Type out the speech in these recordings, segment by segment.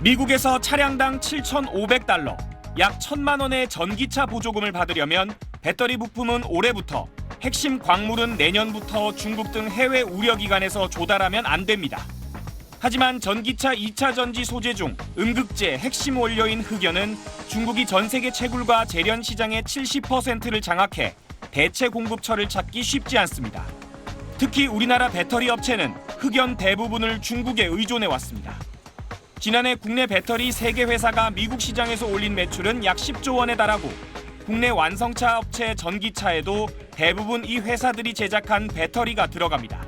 미국에서 차량당 7,500달러, 약 1,000만 원의 전기차 보조금을 받으려면 배터리 부품은 올해부터, 핵심 광물은 내년부터 중국 등 해외 우려기관에서 조달하면 안 됩니다. 하지만 전기차 2차 전지 소재 중 음극재 핵심 원료인 흑연은 중국이 전 세계 채굴과 재련 시장의 70%를 장악해 대체 공급처를 찾기 쉽지 않습니다. 특히 우리나라 배터리 업체는 흑연 대부분을 중국에 의존해 왔습니다. 지난해 국내 배터리 3개 회사가 미국 시장에서 올린 매출은 약 10조 원에 달하고 국내 완성차 업체 전기차에도 대부분 이 회사들이 제작한 배터리가 들어갑니다.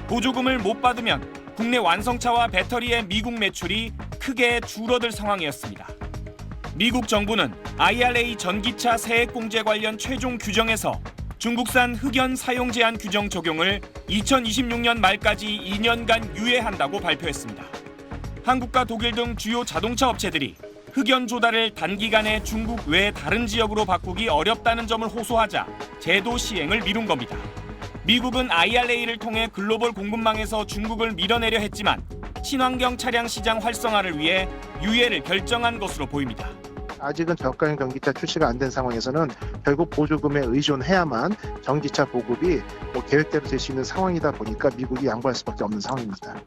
보조금을 못 받으면 국내 완성차와 배터리의 미국 매출이 크게 줄어들 상황이었습니다. 미국 정부는 IRA 전기차 세액공제 관련 최종 규정에서 중국산 흑연 사용 제한 규정 적용을 2026년 말까지 2년간 유예한다고 발표했습니다. 한국과 독일 등 주요 자동차 업체들이 흑연 조달을 단기간에 중국 외 다른 지역으로 바꾸기 어렵다는 점을 호소하자 제도 시행을 미룬 겁니다. 미국은 IRA를 통해 글로벌 공급망에서 중국을 밀어내려 했지만 친환경 차량 시장 활성화를 위해 유예를 결정한 것으로 보입니다. 아직은 저가형 전기차 출시가 안 된 상황에서는 결국 보조금에 의존해야만 전기차 보급이 계획대로 될 수 있는 상황이다 보니까 미국이 양보할 수밖에 없는 상황입니다.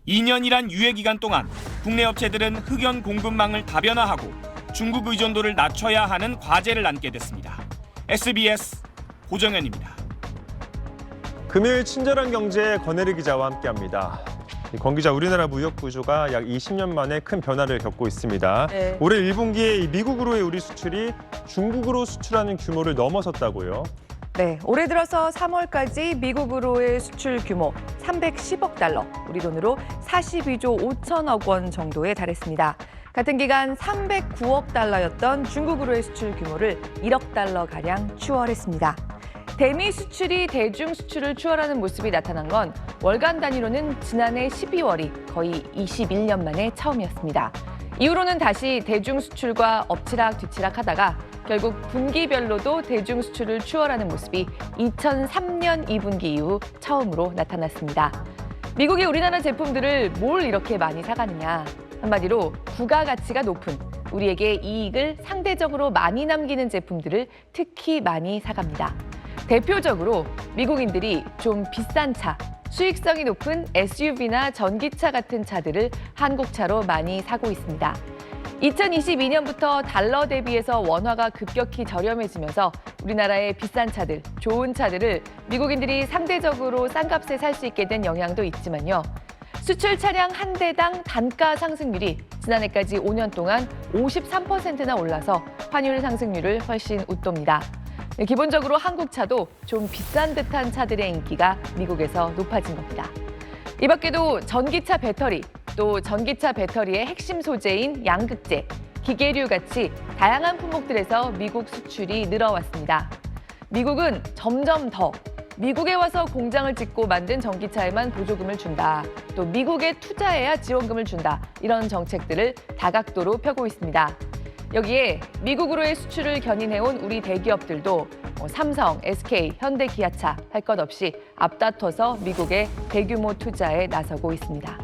2년이란 유예 기간 동안 국내 업체들은 흑연 공급망을 다변화하고 중국 의존도를 낮춰야 하는 과제를 안게 됐습니다. SBS 고정현입니다. 금요일 친절한 경제 권혜리 기자와 함께합니다. 권 기자, 우리나라 무역 구조가 약 20년 만에 큰 변화를 겪고 있습니다. 네. 올해 1분기에 미국으로의 우리 수출이 중국으로 수출하는 규모를 넘어섰다고요. 네, 올해 들어서 3월까지 미국으로의 수출 규모 310억 달러, 우리 돈으로 42조 5천억 원 정도에 달했습니다. 같은 기간 309억 달러였던 중국으로의 수출 규모를 1억 달러가량 추월했습니다. 대미 수출이 대중 수출을 추월하는 모습이 나타난 건 월간 단위로는 지난해 12월이 거의 21년 만에 처음이었습니다. 이후로는 다시 대중 수출과 엎치락뒤치락 하다가 결국 분기별로도 대중 수출을 추월하는 모습이 2003년 2분기 이후 처음으로 나타났습니다. 미국이 우리나라 제품들을 뭘 이렇게 많이 사가느냐. 한마디로 부가가치가 높은, 우리에게 이익을 상대적으로 많이 남기는 제품들을 특히 많이 사갑니다. 대표적으로 미국인들이 좀 비싼 차, 수익성이 높은 SUV나 전기차 같은 차들을 한국차로 많이 사고 있습니다. 2022년부터 달러 대비해서 원화가 급격히 저렴해지면서 우리나라의 비싼 차들, 좋은 차들을 미국인들이 상대적으로 싼 값에 살 수 있게 된 영향도 있지만요. 수출 차량 한 대당 단가 상승률이 지난해까지 5년 동안 53%나 올라서 환율 상승률을 훨씬 웃돕니다. 기본적으로 한국 차도 좀 비싼 듯한 차들의 인기가 미국에서 높아진 겁니다. 이 밖에도 전기차 배터리, 또 전기차 배터리의 핵심 소재인 양극재, 기계류 같이 다양한 품목들에서 미국 수출이 늘어왔습니다. 미국은 점점 더 미국에 와서 공장을 짓고 만든 전기차에만 보조금을 준다. 또 미국에 투자해야 지원금을 준다. 이런 정책들을 다각도로 펴고 있습니다. 여기에 미국으로의 수출을 견인해온 우리 대기업들도 삼성, SK, 현대, 기아차 할 것 없이 앞다퉈서 미국의 대규모 투자에 나서고 있습니다.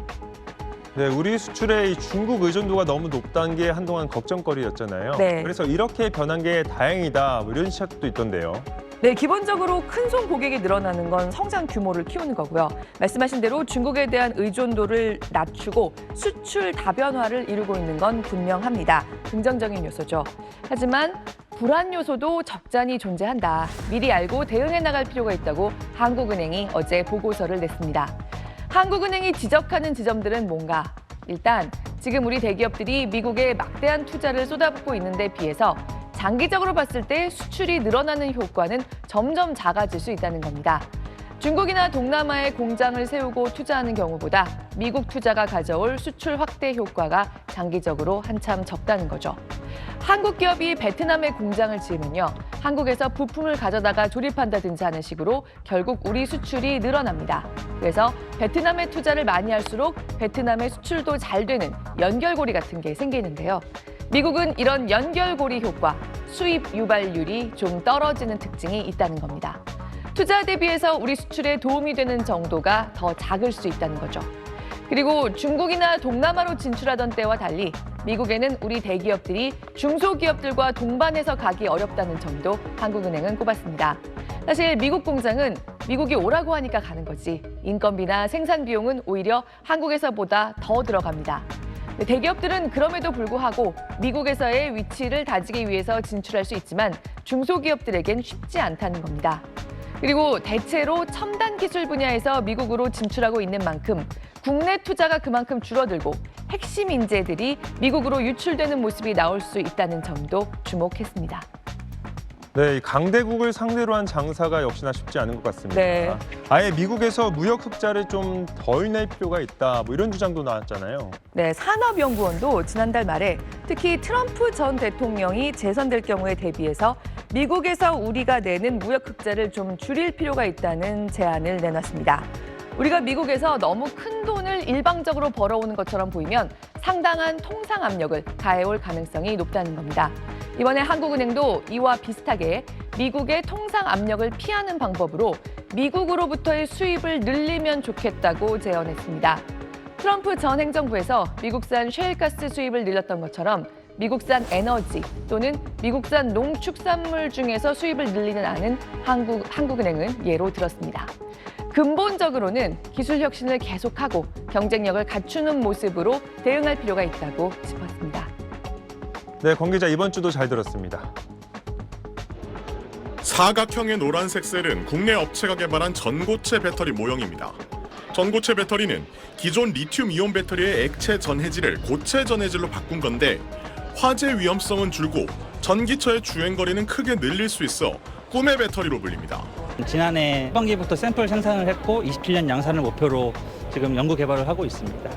네, 우리 수출의 이 중국 의존도가 너무 높다는 게 한동안 걱정거리였잖아요. 네. 그래서 이렇게 변한 게 다행이다, 이런 시각도 있던데요. 네, 기본적으로 큰손 고객이 늘어나는 건 성장 규모를 키우는 거고요. 말씀하신 대로 중국에 대한 의존도를 낮추고 수출 다변화를 이루고 있는 건 분명합니다. 긍정적인 요소죠. 하지만 불안 요소도 적잖이 존재한다. 미리 알고 대응해 나갈 필요가 있다고 한국은행이 어제 보고서를 냈습니다. 한국은행이 지적하는 지점들은 뭔가? 일단 지금 우리 대기업들이 미국에 막대한 투자를 쏟아붓고 있는 데 비해서 장기적으로 봤을 때 수출이 늘어나는 효과는 점점 작아질 수 있다는 겁니다. 중국이나 동남아에 공장을 세우고 투자하는 경우보다 미국 투자가 가져올 수출 확대 효과가 장기적으로 한참 적다는 거죠. 한국 기업이 베트남에 공장을 지으면요, 한국에서 부품을 가져다가 조립한다든지 하는 식으로 결국 우리 수출이 늘어납니다. 그래서 베트남에 투자를 많이 할수록 베트남의 수출도 잘 되는 연결고리 같은 게 생기는데요. 미국은 이런 연결고리 효과, 수입 유발률이 좀 떨어지는 특징이 있다는 겁니다. 투자 대비해서 우리 수출에 도움이 되는 정도가 더 작을 수 있다는 거죠. 그리고 중국이나 동남아로 진출하던 때와 달리 미국에는 우리 대기업들이 중소기업들과 동반해서 가기 어렵다는 점도 한국은행은 꼽았습니다. 사실 미국 공장은 미국이 오라고 하니까 가는 거지 인건비나 생산 비용은 오히려 한국에서보다 더 들어갑니다. 대기업들은 그럼에도 불구하고 미국에서의 위치를 다지기 위해서 진출할 수 있지만 중소기업들에겐 쉽지 않다는 겁니다. 그리고 대체로 첨단 기술 분야에서 미국으로 진출하고 있는 만큼 국내 투자가 그만큼 줄어들고 핵심 인재들이 미국으로 유출되는 모습이 나올 수 있다는 점도 주목했습니다. 네, 이 강대국을 상대로 한 장사가 역시나 쉽지 않은 것 같습니다. 네. 아예 미국에서 무역 흑자를 좀 덜 낼 필요가 있다, 뭐 이런 주장도 나왔잖아요. 네, 산업연구원도 지난달 말에 특히 트럼프 전 대통령이 재선될 경우에 대비해서 미국에서 우리가 내는 무역 흑자를 좀 줄일 필요가 있다는 제안을 내놨습니다. 우리가 미국에서 너무 큰 돈을 일방적으로 벌어오는 것처럼 보이면 상당한 통상 압력을 가해올 가능성이 높다는 겁니다. 이번에 한국은행도 이와 비슷하게 미국의 통상 압력을 피하는 방법으로 미국으로부터의 수입을 늘리면 좋겠다고 제언했습니다. 트럼프 전 행정부에서 미국산 셰일가스 수입을 늘렸던 것처럼 미국산 에너지 또는 미국산 농축산물 중에서 수입을 늘리는 안은 한국은행은 예로 들었습니다. 근본적으로는 기술 혁신을 계속하고 경쟁력을 갖추는 모습으로 대응할 필요가 있다고 짚었습니다. 네, 권 기자 이번 주도 잘 들었습니다. 사각형의 노란색 셀은 국내 업체가 개발한 전고체 배터리 모형입니다. 전고체 배터리는 기존 리튬이온 배터리의 액체 전해질을 고체 전해질로 바꾼 건데 화재 위험성은 줄고 전기차의 주행거리는 크게 늘릴 수 있어 꿈의 배터리로 불립니다. 지난해 하반기부터 샘플 생산을 했고 27년 양산을 목표로 지금 연구 개발을 하고 있습니다.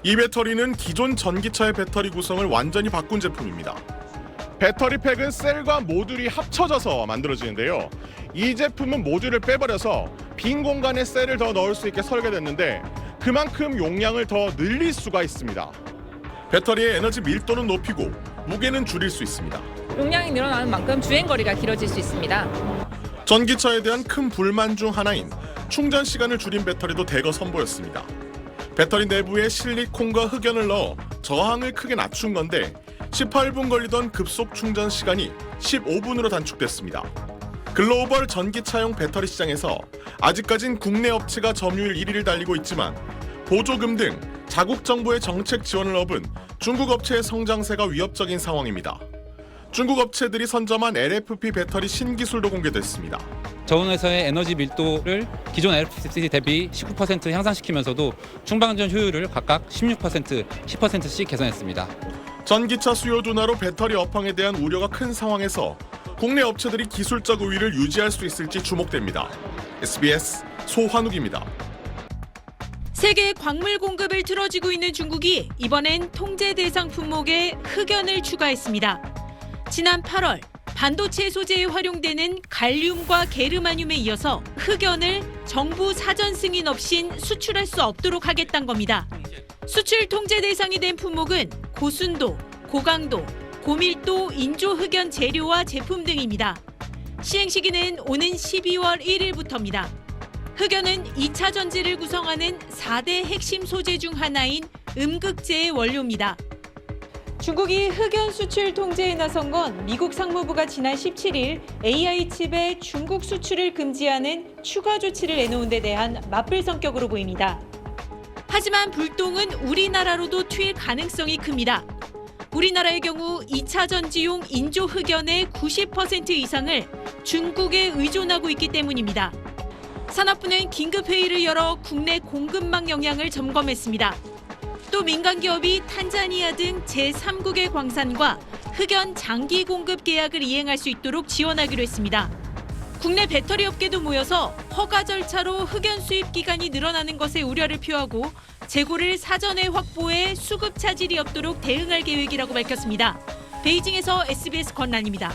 이 배터리는 기존 전기차의 배터리 구성을 완전히 바꾼 제품입니다. 배터리 팩은 셀과 모듈이 합쳐져서 만들어지는데요. 이 제품은 모듈을 빼버려서 빈 공간에 셀을 더 넣을 수 있게 설계됐는데 그만큼 용량을 더 늘릴 수가 있습니다. 배터리의 에너지 밀도는 높이고 무게는 줄일 수 있습니다. 용량이 늘어나는 만큼 주행거리가 길어질 수 있습니다. 전기차에 대한 큰 불만 중 하나인 충전 시간을 줄인 배터리도 대거 선보였습니다. 배터리 내부에 실리콘과 흑연을 넣어 저항을 크게 낮춘 건데 18분 걸리던 급속 충전 시간이 15분으로 단축됐습니다. 글로벌 전기차용 배터리 시장에서 아직까진 국내 업체가 점유율 1위를 달리고 있지만 보조금 등 자국 정부의 정책 지원을 얻은 중국 업체의 성장세가 위협적인 상황입니다. 중국 업체들이 선점한 LFP 배터리 신기술도 공개됐습니다. 저온에서의 에너지 밀도를 기존 LFP 대비 19% 향상시키면서도 충방전 효율을 각각 16%, 10%씩 개선했습니다. 전기차 수요 둔화로 배터리 업황에 대한 우려가 큰 상황에서 국내 업체들이 기술적 우위를 유지할 수 있을지 주목됩니다. SBS 소환욱입니다. 세계 광물 공급을 틀어쥐고 있는 중국이 이번엔 통제 대상 품목에 흑연을 추가했습니다. 지난 8월 반도체 소재에 활용되는 갈륨과 게르마늄에 이어서 흑연을 정부 사전 승인 없인 수출할 수 없도록 하겠다는 겁니다. 수출 통제 대상이 된 품목은 고순도, 고강도, 고밀도 인조 흑연 재료와 제품 등입니다. 시행 시기는 오는 12월 1일부터입니다. 흑연은 2차 전지를 구성하는 4대 핵심 소재 중 하나인 음극재의 원료입니다. 중국이 흑연 수출 통제에 나선 건 미국 상무부가 지난 17일 AI 칩의 중국 수출을 금지하는 추가 조치를 내놓은 데 대한 맞불 성격으로 보입니다. 하지만 불똥은 우리나라로도 튈 가능성이 큽니다. 우리나라의 경우 2차 전지용 인조 흑연의 90% 이상을 중국에 의존하고 있기 때문입니다. 산업부는 긴급회의를 열어 국내 공급망 영향을 점검했습니다. 또 민간 기업이 탄자니아 등 제3국의 광산과 흑연 장기 공급 계약을 이행할 수 있도록 지원하기로 했습니다. 국내 배터리 업계도 모여서 허가 절차로 흑연 수입 기간이 늘어나는 것에 우려를 표하고 재고를 사전에 확보해 수급 차질이 없도록 대응할 계획이라고 밝혔습니다. 베이징에서 SBS 권란입니다.